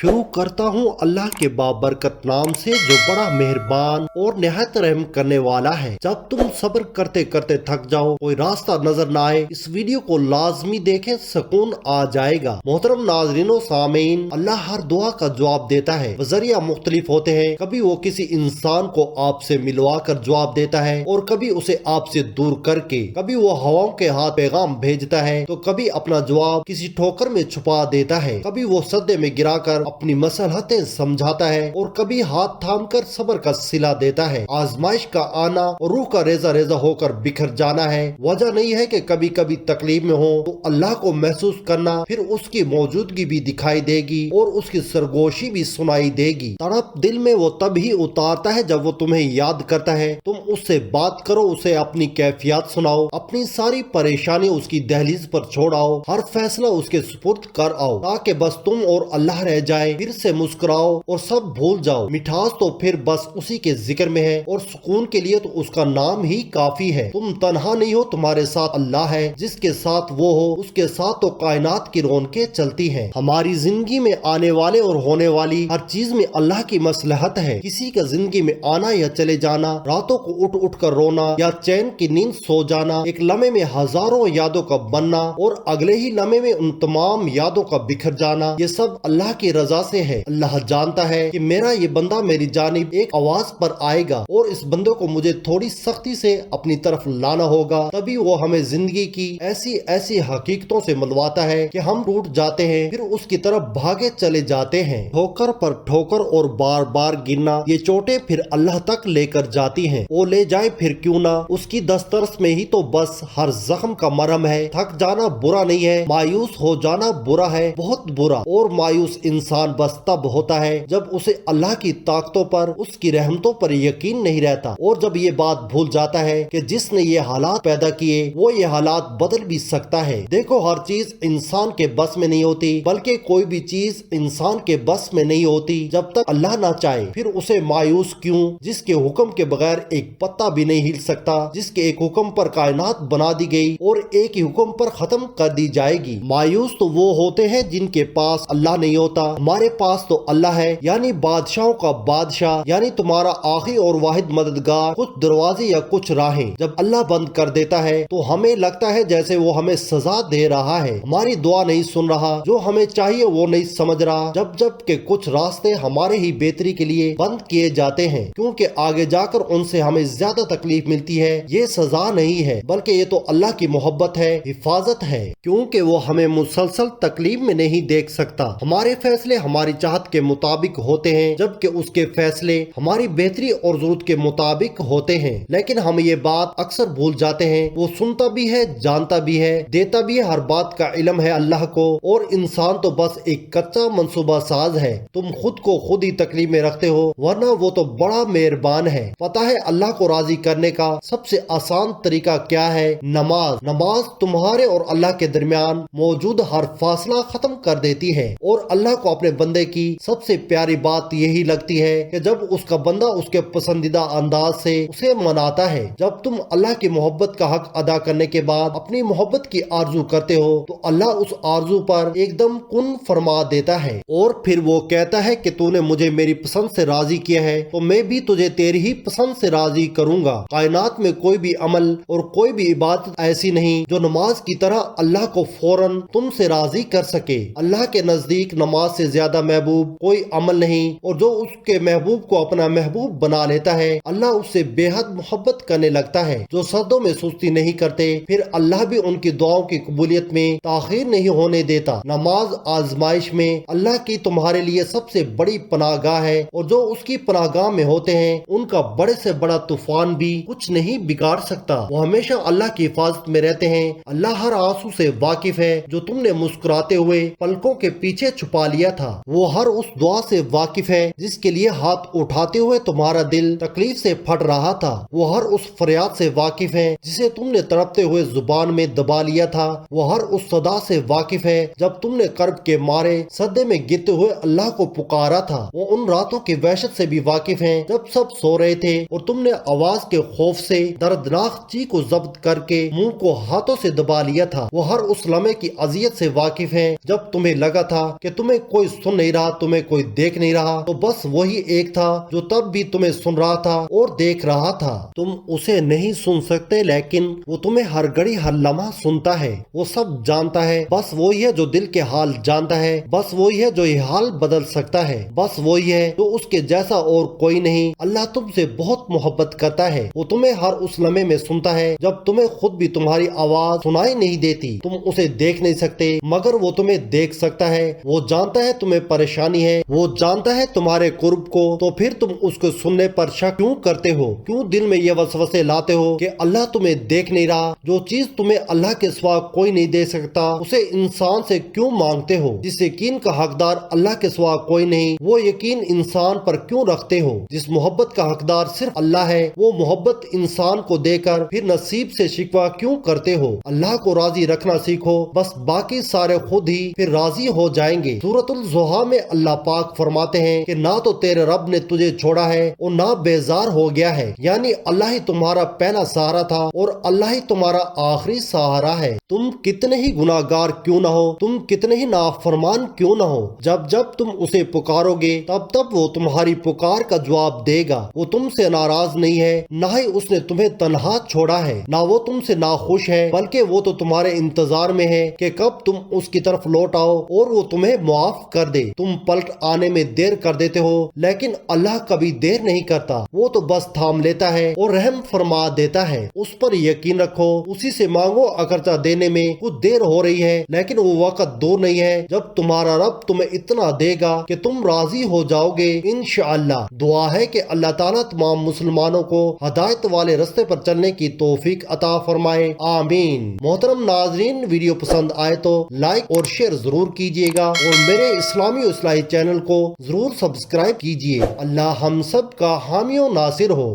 शुरू करता हूँ अल्लाह के बाबरकत नाम से जो बड़ा मेहरबान और निहायत रहम करने वाला है। जब तुम सब्र करते करते थक जाओ, कोई रास्ता नजर न आए, इस वीडियो को लाजमी देखें, सुकून आ जाएगा। मोहतरम नाज़रीनो सामीन, अल्लाह हर दुआ का जवाब देता है। वज़रिया मुख्तलिफ होते हैं। कभी वो किसी इंसान को आपसे मिलवा कर जवाब देता है और कभी उसे आपसे दूर करके। कभी वो हवाओं के हाथ पैगाम भेजता है तो कभी अपना जवाब किसी ठोकर में छुपा देता है। कभी वो सद्दे में गिराकर अपनी मसलहतें समझाता है और कभी हाथ थाम कर सब्र का सिला देता है। आजमाइश का आना और रूह का रेजा रेजा होकर बिखर जाना है। वजह नहीं है कि कभी कभी तकलीफ में हो तो अल्लाह को महसूस करना, फिर उसकी मौजूदगी भी दिखाई देगी और उसकी सरगोशी भी सुनाई देगी। तड़प दिल में वो तब ही उतारता है जब वो तुम्हें याद करता है। तुम उससे बात करो, उसे अपनी कैफियत सुनाओ, अपनी सारी परेशानी उसकी दहलीज पर छोड़ाओ, हर फैसला उसके सुपुर्द कर आओ, ताकि बस तुम और अल्लाह रह जाए। फिर से मुस्कुराओ और सब भूल जाओ। मिठास तो फिर बस उसी के जिक्र में है और सुकून के लिए तो उसका नाम ही काफी है। तुम तन्हा नहीं हो, तुम्हारे साथ अल्लाह है। जिसके साथ वो हो उसके साथ तो कायनात की रौनकें चलती हैं। हमारी जिंदगी में आने वाले और होने वाली हर चीज में अल्लाह की मसलहत है। किसी का जिंदगी में आना या चले जाना, रातों को उठ उठ कर रोना या चैन की नींद सो जाना, एक लम्हे में हजारों यादों का बनना और अगले ही लम्हे में उन तमाम यादों का बिखर जाना, ये सब अल्लाह की रजा से है। अल्लाह जानता है कि मेरा ये बंदा मेरी जानिब एक आवाज पर आएगा और इस बंदे को मुझे थोड़ी सख्ती से अपनी तरफ लाना होगा। तभी वो हमें जिंदगी की ऐसी ऐसी हकीकतों से मिलवाता है कि हम टूट जाते हैं, फिर उसकी तरफ भागे चले जाते हैं। ठोकर पर ठोकर और बार बार गिरना, ये चोटें फिर अल्लाह तक लेकर जाती हैं। वो ले जाए फिर क्यों ना, उसकी दस्तरस में ही तो बस हर जख्म का मरहम है। थक जाना बुरा नहीं है, मायूस हो जाना बुरा है, बहुत बुरा। और मायूस इंसान बस तब होता है जब उसे अल्लाह की ताकतों पर, उसकी रहमतों पर यकीन नहीं रहता और जब ये बात भूल जाता है कि जिसने ये हालात पैदा किए वो ये हालात बदल भी सकता है। देखो, हर चीज इंसान के बस में नहीं होती, बल्कि कोई भी चीज इंसान के बस में नहीं होती जब तक अल्लाह ना चाहे। फिर उसे मायूस क्यों, जिसके हुक्म के बगैर एक पत्ता भी नहीं हिल सकता, जिसके एक हुक्म पर कायनात बना दी गई और एक ही हुक्म पर खत्म कर दी जाएगी। मायूस तो वो होते हैं जिनके पास अल्लाह नहीं होता। हमारे पास तो अल्लाह है, यानी बादशाहों का बादशाह, यानी तुम्हारा आखिरी और वाहिद मददगार। कुछ दरवाजे या कुछ राहें जब अल्लाह बंद कर देता है तो हमें लगता है जैसे वो हमें सजा दे रहा है, हमारी दुआ नहीं सुन रहा, जो हमें चाहिए वो नहीं समझ रहा। जब जब के कुछ रास्ते हमारे ही बेहतरी के लिए बंद किए जाते हैं, क्योंकि आगे जाकर उनसे हमें ज्यादा तकलीफ मिलती है। ये सजा नहीं है, बल्कि ये तो अल्लाह की मोहब्बत है, हिफाजत है, क्योंकि वो हमें मुसलसल तकलीफ में नहीं देख सकता। हमारे फैसले हमारी चाहत के मुताबिक होते हैं, जबकि उसके फैसले हमारी बेहतरी और जरूरत के मुताबिक होते हैं। लेकिन हम ये बात अक्सर भूल जाते हैं। वो सुनता भी है, जानता भी है, देता भी है, हर बात का इल्म है अल्लाह को, और इंसान तो बस एक कच्चा मंसूबा साज है। तुम खुद को खुद ही तकलीफ में रखते हो, वरना वो तो बड़ा मेहरबान है। पता है अल्लाह को राजी करने का सबसे आसान तरीका क्या है? नमाज। नमाज तुम्हारे और अल्लाह के दरमियान मौजूद हर फासला खत्म कर देती है। और अल्लाह को अपने बंदे की सबसे प्यारी बात यही लगती है कि जब उसका बंदा उसके पसंदीदा अंदाज से उसे मनाता है। जब तुम अल्लाह की मोहब्बत का हक अदा करने के बाद अपनी मोहब्बत की आरजू करते हो तो अल्लाह उस आरजू पर एकदम कुन फरमा देता है और फिर वो कहता है कि तूने मुझे मेरी पसंद से राजी किया है तो मैं भी तुझे तेरी ही पसंद से राजी करूंगा। कायनात में कोई भी अमल और कोई भी इबादत ऐसी नहीं जो नमाज की तरह अल्लाह को फौरन तुमसे राजी कर सके। अल्लाह के नजदीक नमाज से ज्यादा महबूब कोई अमल नहीं, और जो उसके महबूब को अपना महबूब बना लेता है अल्लाह उससे बेहद मोहब्बत करने लगता है। जो सजदों में सुस्ती नहीं करते, फिर अल्लाह भी उनकी दुआओं की कबूलियत में ताखीर नहीं होने देता। नमाज आजमाइश में अल्लाह की तुम्हारे लिए सबसे बड़ी पनाहगाह है, और जो उसकी पनाहगाह में होते हैं उनका बड़े से बड़ा तूफान भी कुछ नहीं बिगाड़ सकता। वो हमेशा अल्लाह की हिफाजत में रहते हैं। अल्लाह हर आंसू से वाकिफ है जो तुमने मुस्कुराते हुए पलकों के पीछे छुपा लिया था। वो हर उस दुआ से वाकिफ है जिसके लिए हाथ उठाते हुए तुम्हारा दिल तकलीफ से फट रहा था। वो हर उस फरियाद से वाकिफ है जिसे तुमने तड़पते हुए जुबान में दबा लिया था। वो हर उस सदा से वाकिफ है जब तुमने कर्ब के मारे सदे में गिरते हुए अल्लाह को पुकारा था। वो उन रातों की वहशत से भी वाकिफ है जब सब सो रहे थे और तुमने آواز کے خوف سے دردناک چیخ کو ضبط کر کے منہ کو ہاتھوں سے دبا لیا تھا۔ وہ ہر اس لمحے کی اذیت سے واقف ہیں جب تمہیں لگا تھا کہ تمہیں کوئی سن نہیں رہا، تمہیں کوئی دیکھ نہیں رہا، تو بس وہی ایک تھا جو تب بھی تمہیں سن رہا تھا اور دیکھ رہا تھا۔ تم اسے نہیں سن سکتے لیکن وہ تمہیں ہر گھڑی ہر لمحہ سنتا ہے، وہ سب جانتا ہے۔ بس وہی ہے جو دل کے حال جانتا ہے، بس وہی ہے جو یہ حال بدل سکتا ہے، بس وہی ہے جو اس کے جیسا اور کوئی نہیں۔ اللہ تم سے بہت محبت کرتا ہے، وہ تمہیں ہر اس لمحے میں سنتا ہے جب تمہیں خود بھی تمہاری آواز سنائی نہیں دیتی۔ تم اسے دیکھ نہیں سکتے مگر وہ تمہیں دیکھ سکتا ہے، وہ جانتا ہے تمہیں پریشانی ہے، وہ جانتا ہے تمہارے قرب کو، تو پھر تم اس کو سننے پر شک کیوں کرتے ہو؟ کیوں دل میں یہ وسوسے لاتے ہو کہ اللہ تمہیں دیکھ نہیں رہا؟ جو چیز تمہیں اللہ کے سوا کوئی نہیں دے سکتا اسے انسان سے کیوں مانگتے ہو؟ جس یقین کا حقدار اللہ کے سوا کوئی نہیں وہ یقین انسان پر کیوں رکھتے ہو؟ جس محبت کا حقدار صرف اللہ ہے وہ محبت انسان کو دے کر پھر نصیب سے شکوہ کیوں کرتے ہو؟ اللہ کو راضی رکھنا سیکھو، بس باقی سارے خود ہی پھر راضی ہو جائیں گے۔ سورۃ الضحیٰ میں اللہ پاک فرماتے ہیں کہ نہ تو تیرے رب نے تجھے چھوڑا ہے اور نہ بیزار ہو گیا ہے، یعنی اللہ ہی تمہارا پہلا سہارا تھا اور اللہ ہی تمہارا آخری سہارا ہے۔ تم کتنے ہی گناہگار کیوں نہ ہو، تم کتنے ہی نافرمان کیوں نہ ہو، جب تم اسے پکارو گے تب وہ تمہاری پکار کا جواب دے گا۔ وہ تم سے ناراض نہیں ہے، نہ ہی اس نے تمہیں تنہا چھوڑا ہے، نہ وہ تم سے ناخوش ہے، بلکہ وہ تو تمہارے انتظار میں ہے کہ کب تم اس کی طرف لوٹ آؤ اور وہ تمہیں معاف کر دے۔ تم پلٹ آنے میں دیر کر دیتے ہو لیکن اللہ کبھی دیر نہیں کرتا، وہ تو بس تھام لیتا ہے اور رحم فرما دیتا ہے۔ اس پر یقین رکھو، اسی سے مانگو، اگرچہ دینے میں کچھ دیر ہو رہی ہے لیکن وہ وقت دور نہیں ہے جب تمہارا رب تمہیں اتنا دے گا کہ تم راضی ہو جاؤ گے انشاءاللہ۔ دعا ہے کہ اللہ تعالیٰ تمام مسلمانوں کو ہدایت والے رستے پر چلنے کی توفیق عطا فرمائے، آمین۔ محترم ناظرین، ویڈیو پسند آئے تو لائک اور شیئر ضرور کیجیے گا اور میرے اسلامی و اصلاحی چینل کو ضرور سبسکرائب کیجیے۔ اللہ ہم سب کا حامی و ناصر ہو۔